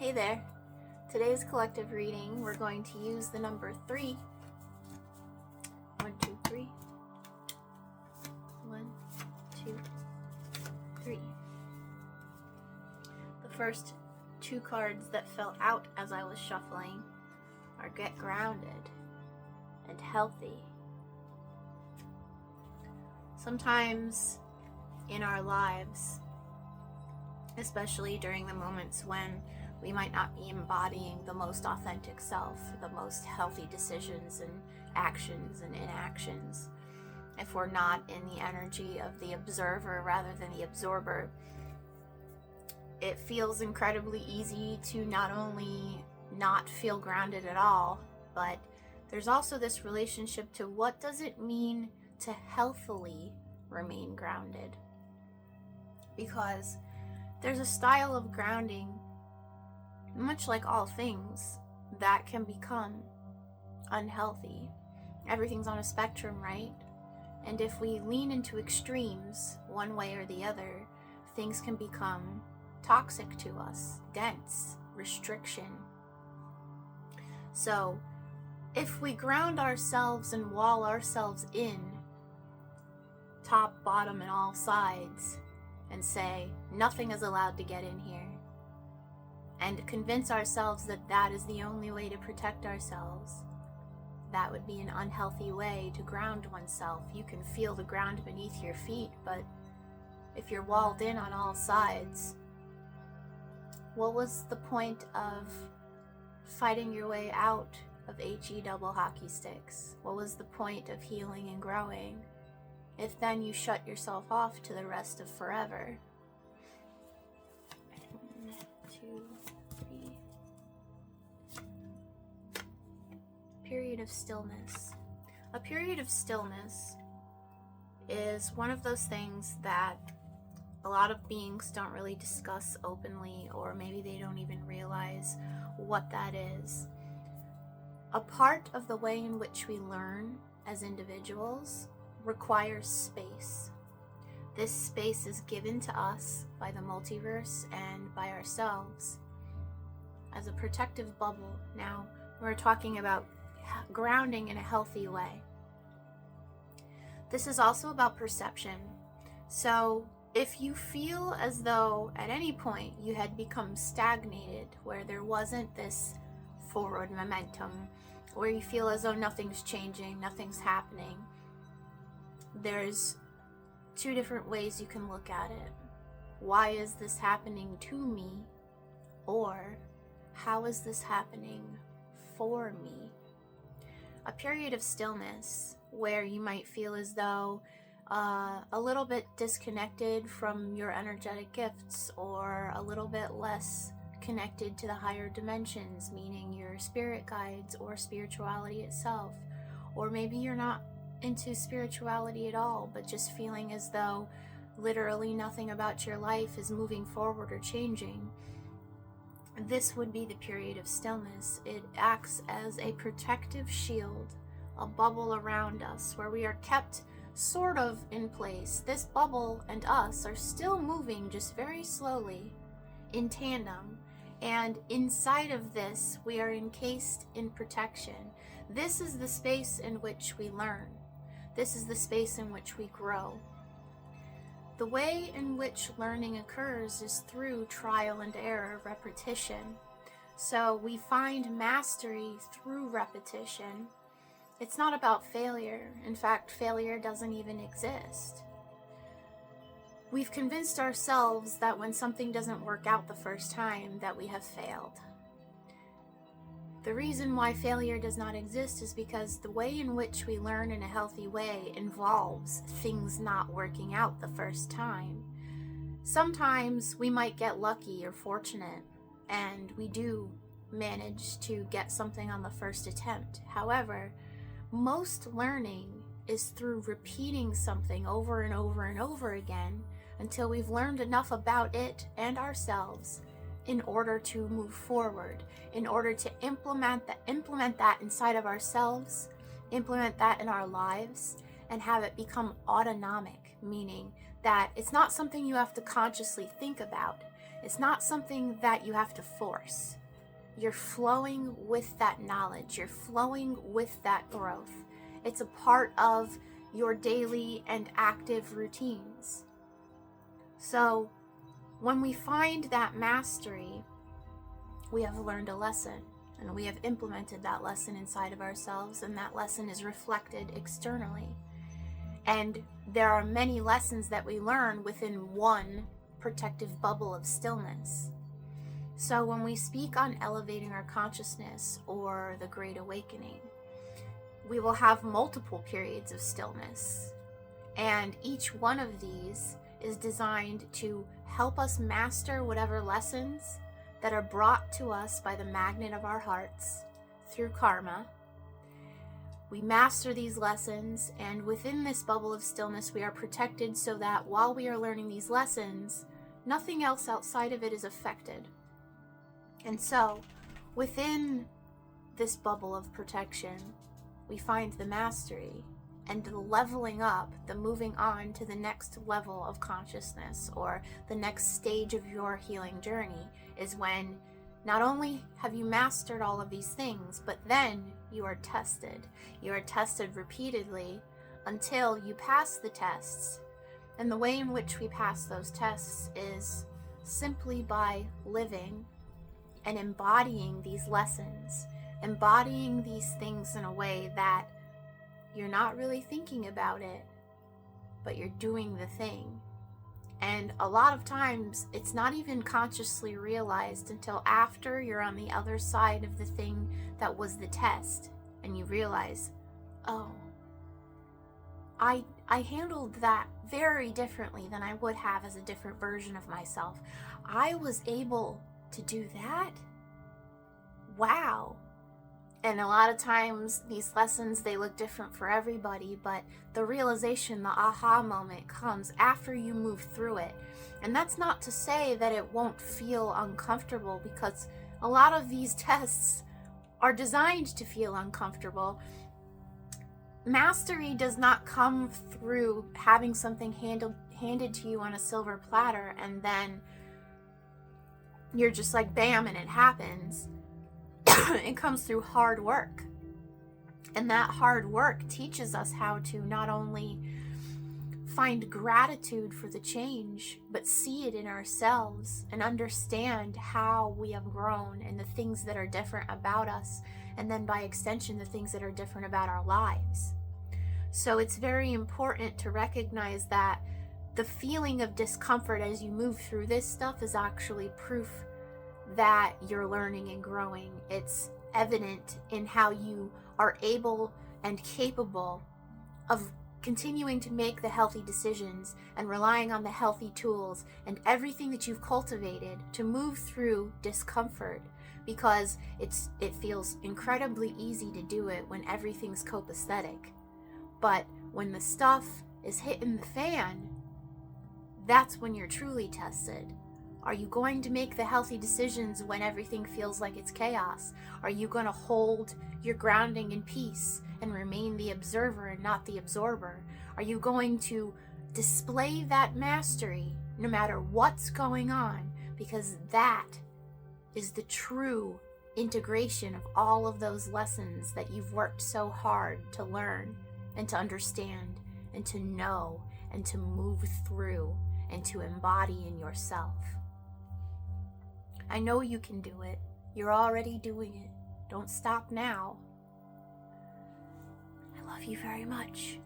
Hey there. Today's collective reading, we're going to use the number 3. 1, 2, 3. 1, 2, 3. The first 2 cards that fell out as I was shuffling are Get Grounded and Healthy. Sometimes in our lives, especially during the moments when we might not be embodying the most authentic self, the most healthy decisions and actions and inactions, if we're not in the energy of the observer rather than the absorber, it feels incredibly easy to not only not feel grounded at all, but there's also this relationship to what does it mean to healthily remain grounded? Because there's a style of grounding, much like all things, that can become unhealthy. Everything's on a spectrum, right? And if we lean into extremes, one way or the other, things can become toxic to us, dense, restriction. So, if we ground ourselves and wall ourselves in, top, bottom, and all sides, and say, nothing is allowed to get in here, and convince ourselves that that is the only way to protect ourselves, that would be an unhealthy way to ground oneself. You can feel the ground beneath your feet, but if you're walled in on all sides, what was the point of fighting your way out of HE double hockey sticks? What was the point of healing and growing if then you shut yourself off to the rest of forever? 1, 2, 3. Period of stillness. A period of stillness is one of those things that a lot of beings don't really discuss openly, or maybe they don't even realize what that is. A part of the way in which we learn as individuals requires space. This space is given to us by the multiverse and by ourselves as a protective bubble. Now, we're talking about grounding in a healthy way. This is also about perception. So, if you feel as though at any point you had become stagnated, where there wasn't this forward momentum, where you feel as though nothing's changing, nothing's happening, there's 2 different ways you can look at it. Why is this happening to me? Or, how is this happening for me? A period of stillness where you might feel as though a little bit disconnected from your energetic gifts, or a little bit less connected to the higher dimensions, meaning your spirit guides or spirituality itself. Or maybe you're not into spirituality at all, but just feeling as though literally nothing about your life is moving forward or changing. This would be the period of stillness. It acts as a protective shield, a bubble around us where we are kept sort of in place. This bubble and us are still moving just very slowly in tandem, and inside of this we are encased in protection. This is the space in which we learn. This is the space in which we grow. The way in which learning occurs is through trial and error, repetition. So we find mastery through repetition. It's not about failure. In fact, failure doesn't even exist. We've convinced ourselves that when something doesn't work out the first time, that we have failed. The reason why failure does not exist is because the way in which we learn in a healthy way involves things not working out the first time. Sometimes we might get lucky or fortunate, and we do manage to get something on the first attempt. However, most learning is through repeating something over and over and over again until we've learned enough about it and ourselves in order to move forward, in order to implement that inside of ourselves, implement that in our lives, and have it become autonomic, meaning that it's not something you have to consciously think about. It's not something that you have to force. You're flowing with that knowledge. You're flowing with that growth. It's a part of your daily and active routines. So when we find that mastery, we have learned a lesson, and we have implemented that lesson inside of ourselves, and that lesson is reflected externally. And there are many lessons that we learn within one protective bubble of stillness. So when we speak on elevating our consciousness or the Great Awakening, we will have multiple periods of stillness. And each one of these is designed to help us master whatever lessons that are brought to us by the magnet of our hearts through karma. We master these lessons, and within this bubble of stillness, we are protected so that while we are learning these lessons, nothing else outside of it is affected. And so, within this bubble of protection, we find the mastery and the leveling up, the moving on to the next level of consciousness, or the next stage of your healing journey, is when not only have you mastered all of these things, but then you are tested. You are tested repeatedly until you pass the tests. And the way in which we pass those tests is simply by living and embodying these lessons, embodying these things in a way that you're not really thinking about it, but you're doing the thing. And a lot of times it's not even consciously realized until after you're on the other side of the thing that was the test, and you realize, oh, I handled that very differently than I would have as a different version of myself. I was able to do that? Wow. And a lot of times these lessons, they look different for everybody, but the realization, the aha moment, comes after you move through it. And that's not to say that it won't feel uncomfortable, because a lot of these tests are designed to feel uncomfortable. Mastery does not come through having something handed to you on a silver platter and then you're just like bam and it happens. It comes through hard work. And that hard work teaches us how to not only find gratitude for the change, but see it in ourselves and understand how we have grown and the things that are different about us, and then by extension the things that are different about our lives. So it's very important to recognize that the feeling of discomfort as you move through this stuff is actually proof that you're learning and growing. It's evident in how you are able and capable of continuing to make the healthy decisions and relying on the healthy tools and everything that you've cultivated to move through discomfort, because it feels incredibly easy to do it when everything's copacetic. But when the stuff is hitting the fan, that's when you're truly tested. Are you going to make the healthy decisions when everything feels like it's chaos? Are you going to hold your grounding in peace and remain the observer and not the absorber? Are you going to display that mastery no matter what's going on? Because that is the true integration of all of those lessons that you've worked so hard to learn and to understand and to know and to move through and to embody in yourself. I know you can do it. You're already doing it. Don't stop now. I love you very much.